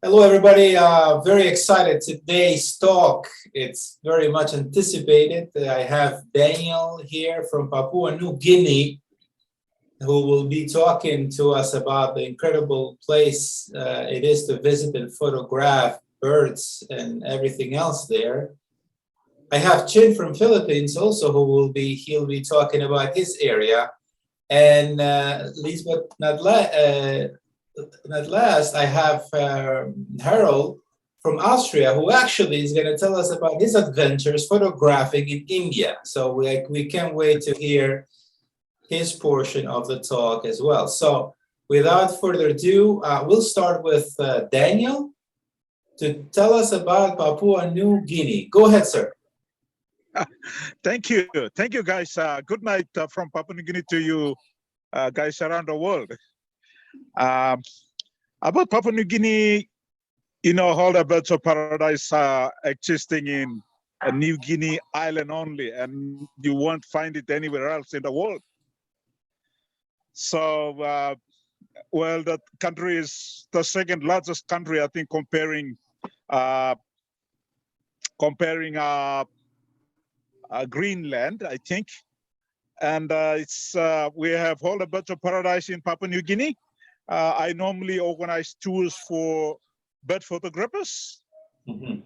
Hello, everybody. Very excited today's talk. It's very much anticipated. I have Daniel here from Papua New Guinea, who will be talking to us about the incredible place it is to visit and photograph birds and everything else there. I have Chin from Philippines also, he'll be talking about his area. And least but not last, I have Harold from Austria, who actually is going to tell us about his adventures photographing in India. So we can't wait to hear his portion of the talk as well. So without further ado, we'll start with Daniel to tell us about Papua New Guinea. Go ahead, sir. Thank you. Thank you, guys. Good night from Papua New Guinea to you guys around the world. About Papua New Guinea, all the birds of paradise are existing in a New Guinea island only, and you won't find it anywhere else in the world. So, the country is the second largest country, I think, comparing Greenland, I think. And we have all the birds of paradise in Papua New Guinea. I normally organize tours for bird photographers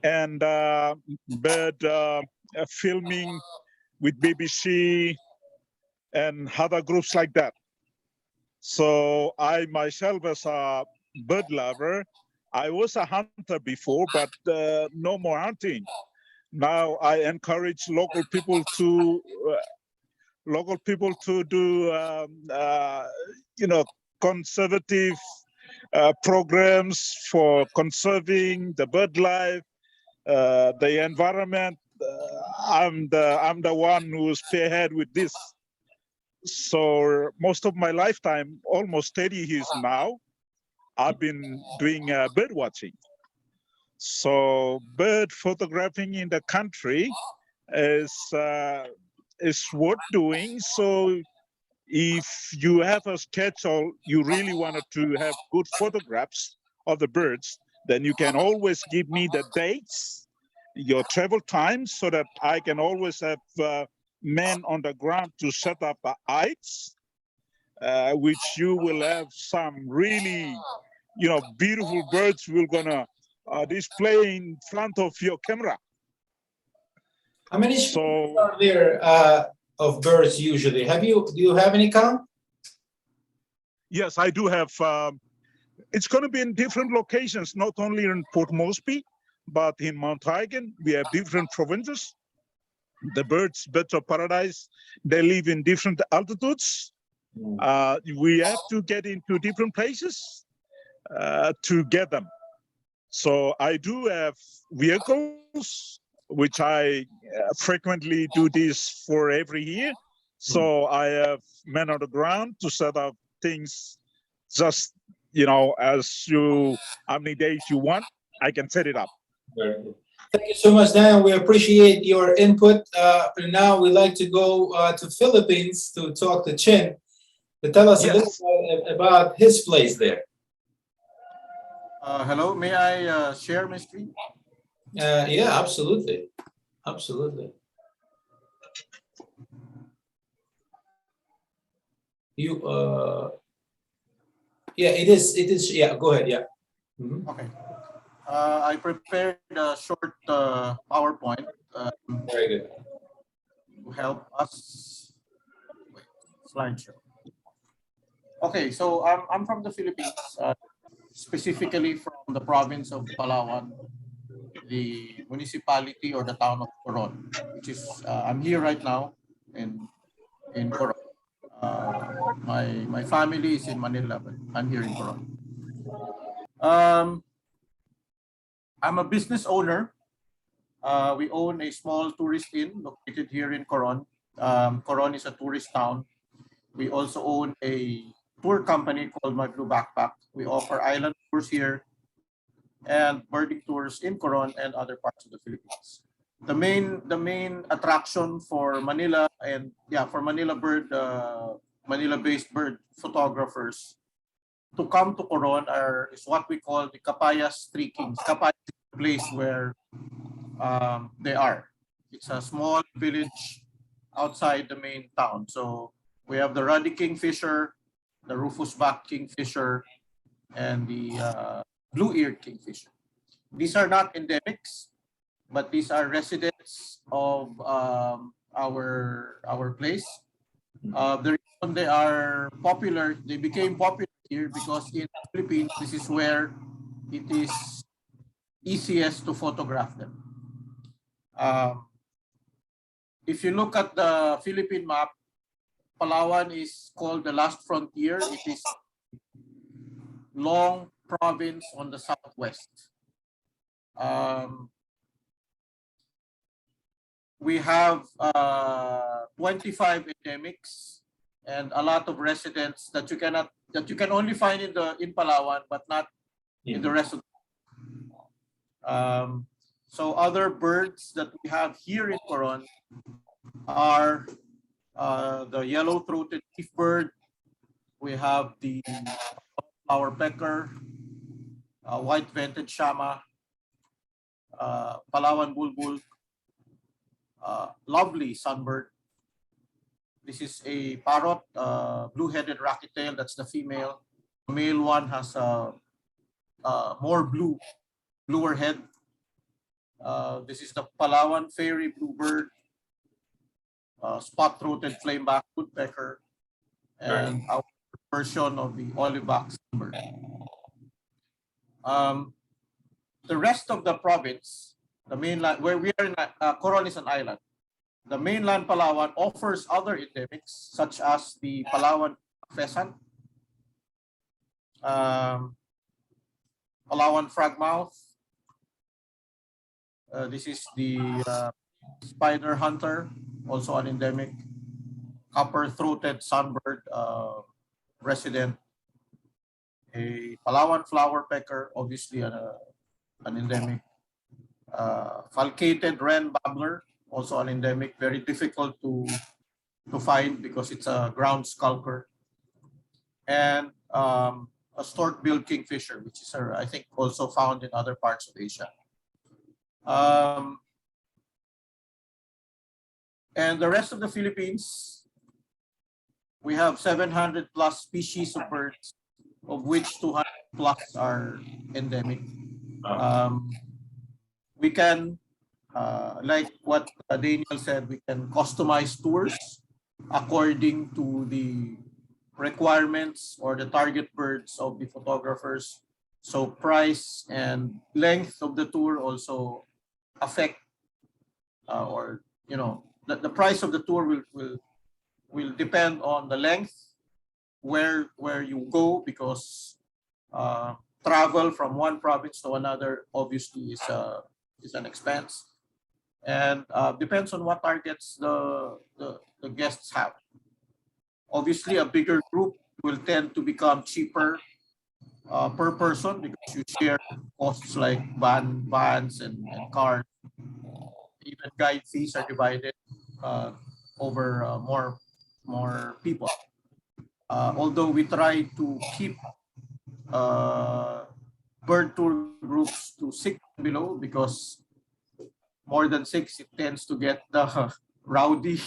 and bird filming with BBC and other groups like that. So I myself, as a bird lover, I was a hunter before, but no more hunting. Now I encourage local people to do conservative programs for conserving the bird life, the environment. I'm the one who spearhead with this. So most of my lifetime, almost 30 years now, I've been doing bird watching. So bird photographing in the country is worth doing. So if you have a schedule, you really wanted to have good photographs of the birds, then you can always give me the dates, your travel times, so that I can always have men on the ground to set up eyes, which you will have some really, beautiful birds we're gonna display in front of your camera. How many are there of birds usually? Do you have any count? Yes, I do have. It's going to be in different locations, not only in Port Moresby, but in Mount Hagen. We have different provinces. The birds of paradise, they live in different altitudes. We have to get into different places to get them. So I do have vehicles, which I frequently do this for every year. So I have men on the ground to set up things just, how many days you want, I can set it up. Very good. Thank you so much, Dan. We appreciate your input. Now we'd like to go to Philippines to talk to Chin to tell us a little bit about his place there. Hello, may I share my screen? Yeah, absolutely. Absolutely. Yeah, it is. Yeah, go ahead. Yeah. Okay. I prepared a short PowerPoint. Very good. To help us. Wait, slideshow. Okay, so I'm from the Philippines, specifically from the province of Palawan, the municipality or the town of Coron, which is I'm here right now in Coron. My family is in Manila, but I'm here in Coron. I'm a business owner. We own a small tourist inn located here in Coron. Coron is a tourist town. We also own a tour company called My Blue Backpack. We offer island tours here and birding tours in Coron and other parts of the Philippines. The main attraction for Manila and for Manila based bird photographers to come to Coron is what we call the Capayas Three Kings. Capayas is the place where they are. It's a small village outside the main town. So we have the Ruddy Kingfisher, the Rufous-backed Kingfisher, and the blue-eared Kingfisher. These are not endemics, but these are residents of our place. The reason they are popular, they became popular here because in the Philippines, this is where it is easiest to photograph them. If you look at the Philippine map, Palawan is called the last frontier. It is long province on the southwest. We have 25 endemics and a lot of residents that you can only find in Palawan, but not in the rest of. So other birds that we have here in Coron are the yellow-throated leaf bird. We have the flower pecker, white-vented shama, Palawan bulbul, lovely sunbird. This is a parrot, blue-headed rackettail. That's the female. The male one has a more bluer head. This is the Palawan fairy bluebird, spot-throated flameback woodpecker, and our version of the olive-back sunbird. The rest of the province, the mainland, where we are in Coron is an island. The mainland Palawan offers other endemics such as the Palawan pheasant, Palawan frogmouth. This is the spider hunter, also an endemic. Copper-throated sunbird resident. A Palawan flower pecker, obviously an endemic. Falcated wren babbler, also an endemic, very difficult to find because it's a ground skulker. And a stork-billed kingfisher, which is, I think, also found in other parts of Asia. And the rest of the Philippines, we have 700 plus species of birds, of which 200 plus are endemic. We can, like what Daniel said, we can customize tours according to the requirements or the target birds of the photographers. So price and length of the tour also affect, or the price of the tour will depend on the length, where you go, because travel from one province to another obviously is an expense, and depends on what targets the guests have. Obviously, a bigger group will tend to become cheaper per person because you share costs like vans and cars. Even guide fees are divided over more people. Although we try to keep bird tour groups to 6 and below, because more than 6 it tends to get rowdy.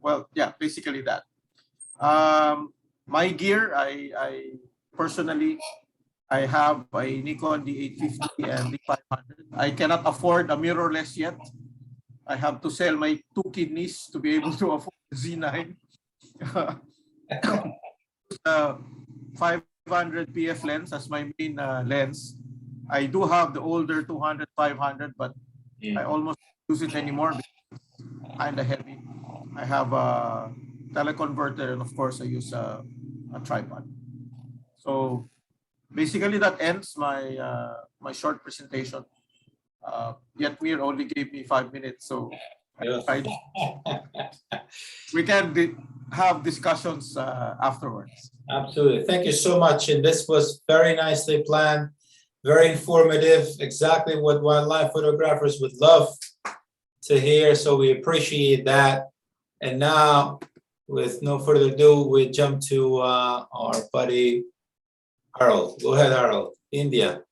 Well, yeah, basically that. My gear, I personally, I have a Nikon D850 and D500. I cannot afford a mirrorless yet. I have to sell my 2 kidneys to be able to afford the Z9. 500 PF lens as my main lens. I do have the older 200-500, but I almost don't use it anymore because it's kind of heavy. I have a teleconverter, and of course I use a tripod. So basically that ends my my short presentation. Yet we only gave me 5 minutes, so we can have discussions afterwards. Absolutely. Thank you so much. And this was very nicely planned, very informative, exactly what wildlife photographers would love to hear. So we appreciate that. And now with no further ado, we jump to our buddy Harold. Go ahead, Harold. India.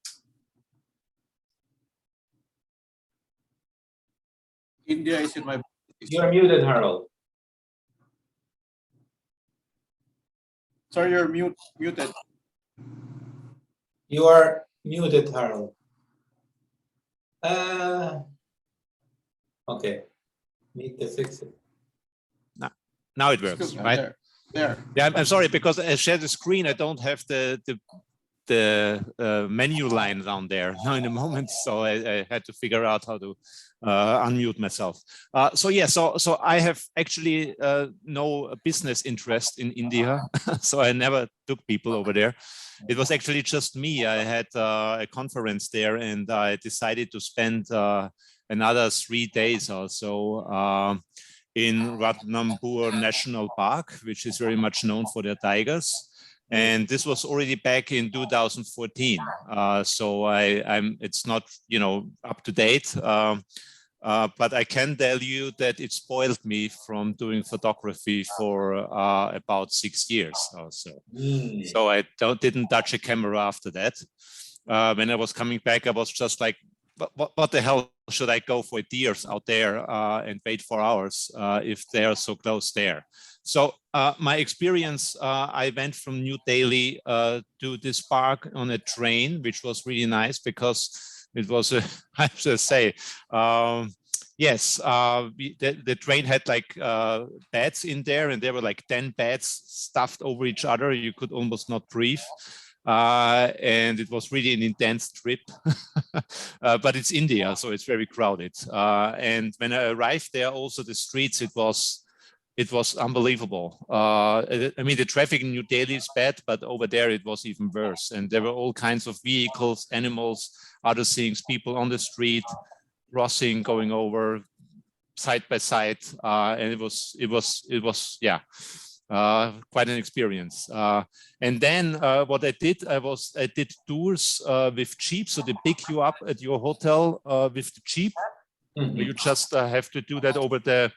India is in my. You're muted, Harold. Sorry, you're muted. You are muted, Harold. Okay. Need to fix it. Now it works, right? There. Yeah, I'm sorry, because I share the screen. I don't have the menu line down there now in the moment, so I had to figure out how to unmute myself. So I have actually no business interest in India, so I never took people over there. It was actually just me. I had a conference there, and I decided to spend another 3 days or so in Ranthambore National Park, which is very much known for their tigers. And this was already back in 2014. So it's not, up to date. But I can tell you that it spoiled me from doing photography for about 6 years or so. So I didn't touch a camera after that. When I was coming back, I was just like, what the hell should I go for deers out there and wait 4 hours if they are so close there? So my experience, I went from New Delhi to this park on a train, which was really nice because it was, I should say, yes, the train had like beds in there, and there were like 10 beds stuffed over each other. You could almost not breathe. And it was really an intense trip, but it's India, so it's very crowded. And when I arrived there, also the streets, it was unbelievable. I mean, the traffic in New Delhi is bad, but over there it was even worse. And there were all kinds of vehicles, animals, other things, people on the street, crossing, going over side by side, and it was yeah. Quite an experience. And then what I did, I did tours with Jeep. So they pick you up at your hotel with the Jeep. You just have to do that over the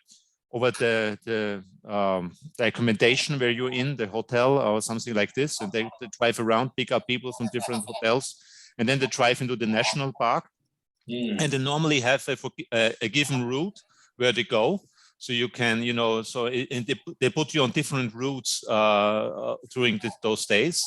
accommodation where you're in, the hotel or something like this. And they drive around, pick up people from different hotels, and then they drive into the national park. And they normally have a given route where they go. So you can, they put you on different routes during those days,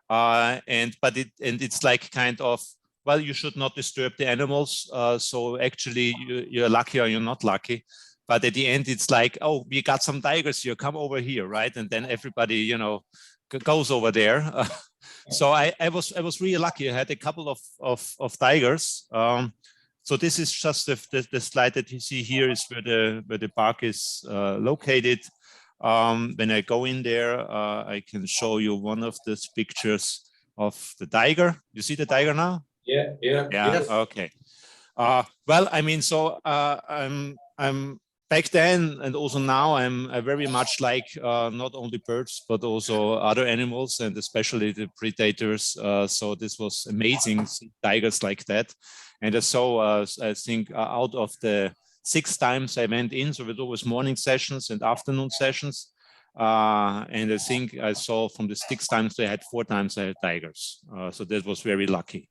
but it's like kind of, well, you should not disturb the animals. So actually, you're lucky or you're not lucky. But at the end, it's like, oh, we got some tigers here. Come over here, right? And then everybody, goes over there. So I was really lucky. I had a couple of tigers. So this is just the slide that you see here is where the park is located. When I go in there, I can show you one of these pictures of the tiger. You see the tiger now? Yeah. Yes. Okay. Well, I mean, so I'm back then and also now I very much like not only birds but also other animals and especially the predators. So this was amazing, tigers like that. And so I think out of the 6 times I went in, so it was always morning sessions and afternoon sessions. And I think I saw from the 6 times they had 4 times I had tigers. So that was very lucky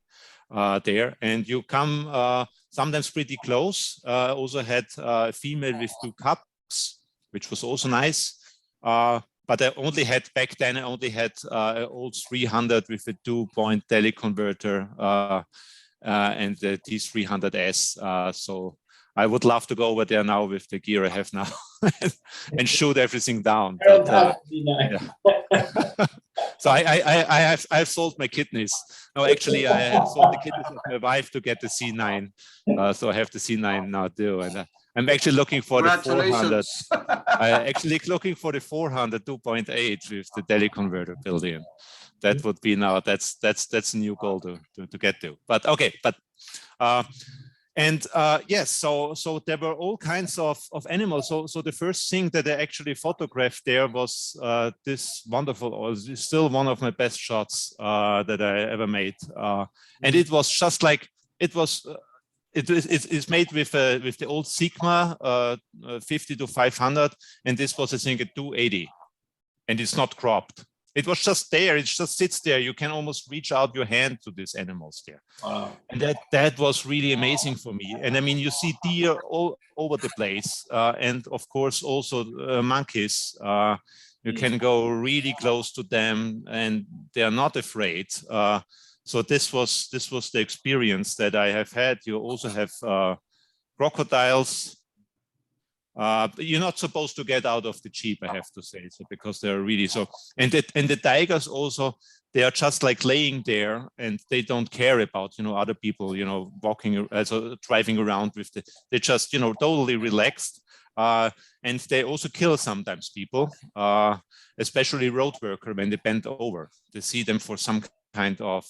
there. And you come sometimes pretty close. Also had a female with 2 cubs, which was also nice. But I only had back then, I only had an old 300 with a 2-point teleconverter and the T300S. So I would love to go over there now with the gear I have now and shoot everything down. But, yeah. So I've sold my kidneys. No, actually, I have sold the kidneys of my wife to get the C9. So I have the C9 now too. And I'm actually looking for the 400. I'm actually looking for the 400 2.8 with the teleconverter built in. That would be now, that's a new goal to get to. But okay, but yes, so there were all kinds of animals. So the first thing that I actually photographed there was this wonderful, or is still one of my best shots that I ever made. And it was just like, it was it's made with the old Sigma 50 to 500, and this was, I think, a 280, and it's not cropped. It was just there. It just sits there. You can almost reach out your hand to these animals there. Wow. And that was really amazing for me. And I mean, you see deer all over the place, and of course also monkeys. You can go really close to them, and they are not afraid. So this was the experience that I have had. You also have crocodiles. But you're not supposed to get out of the jeep, I have to say, so because they're really so. And the tigers also, they are just like laying there, and they don't care about other people walking driving around with they just totally relaxed. And they also kill sometimes people, especially road worker when they bend over. They see them for some kind of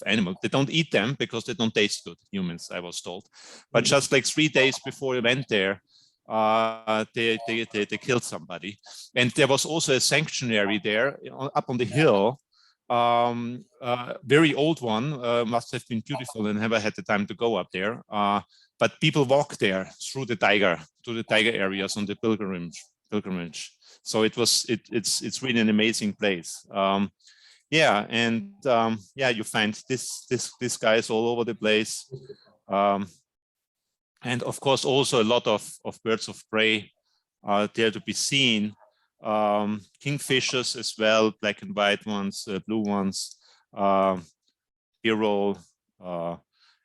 animal. They don't eat them because they don't taste good, humans, I was told. But just like 3 days before we went there, they killed somebody. And there was also a sanctuary there up on the hill, very old one, must have been beautiful, and never had the time to go up there. But people walk there through the tiger areas on the pilgrimage. So it's really an amazing place. Yeah, and you find this guys all over the place. And of course, also a lot of birds of prey are there to be seen. Kingfishers as well, black and white ones, blue ones, Birol.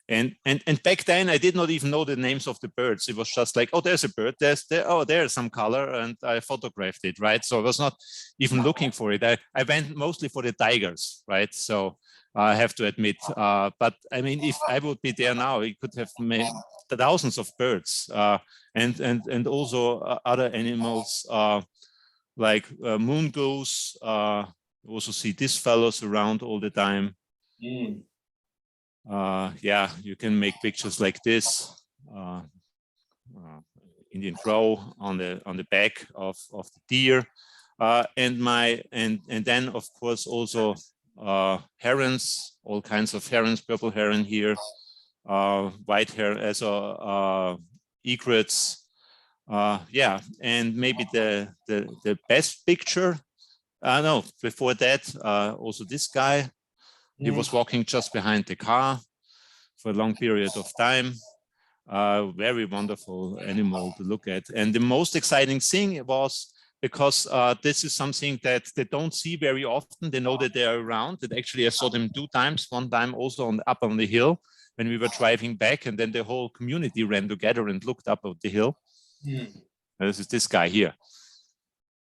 And back then, I did not even know the names of the birds. It was just like, oh, there's a bird. There's some color, and I photographed it, right? So I was not even looking for it. I went mostly for the tigers, right? So I have to admit. But I mean, if I would be there now, it could have made thousands of birds, and also other animals like moon goose. You also see these fellows around all the time. Yeah, you can make pictures like this. Indian crow on the back of the deer, and then of course also herons, all kinds of herons, purple heron here, white heron, as egrets. Yeah, and maybe the best picture. No, before that, also this guy. He was walking just behind the car for a long period of time. Very wonderful animal to look at. And the most exciting thing was, because this is something that they don't see very often. They know that they're around. And actually, I saw them 2 times. One time also up on the hill when we were driving back, and then the whole community ran together and looked up at the hill. This is this guy here.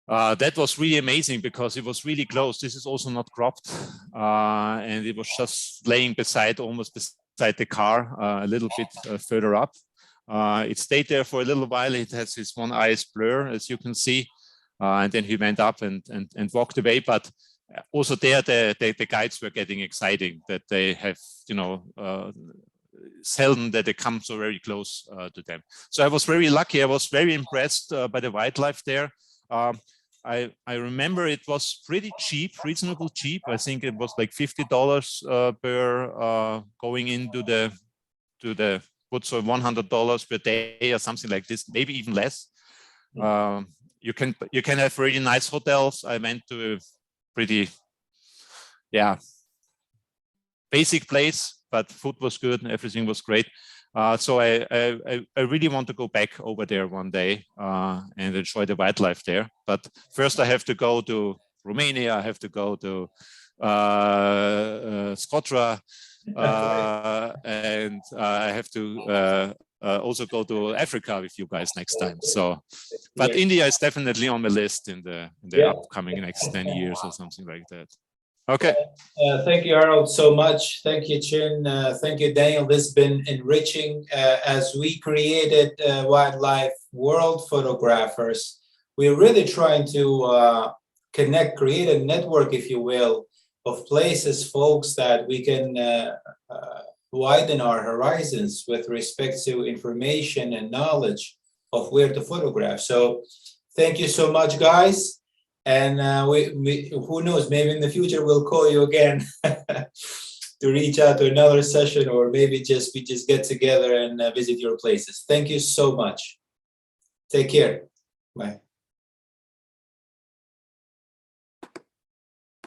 That was really amazing because it was really close. This is also not cropped, and it was just laying almost beside the car, a little bit further up. It stayed there for a little while. It has his one eye blur, as you can see, and then he went up and walked away. But also there, the guides were getting exciting that they have, seldom that they come so very close to them. So I was very lucky. I was very impressed by the wildlife there. I remember it was pretty cheap, reasonable cheap. I think it was like $50 per going into the woods, so $100 per day or something like this, maybe even less. You can have really nice hotels. I went to a pretty, basic place, but food was good and everything was great. So I really want to go back over there one day and enjoy the wildlife there. But first I have to go to Romania. I have to go to Scotra, and I have to also go to Africa with you guys next time. So, but India is definitely on the list in the upcoming next 10 years or something like that. Okay. Thank you, Harold, so much. Thank you, Chin. Thank you, Daniel. This has been enriching. As we created Wildlife World Photographers, we're really trying to create a network, if you will, of places, folks, that we can widen our horizons with respect to information and knowledge of where to photograph. So thank you so much, guys. And we who knows, maybe in the future we'll call you again. to reach out to another session, or maybe we just get together and visit your places. Thank you so much. Take care. Bye.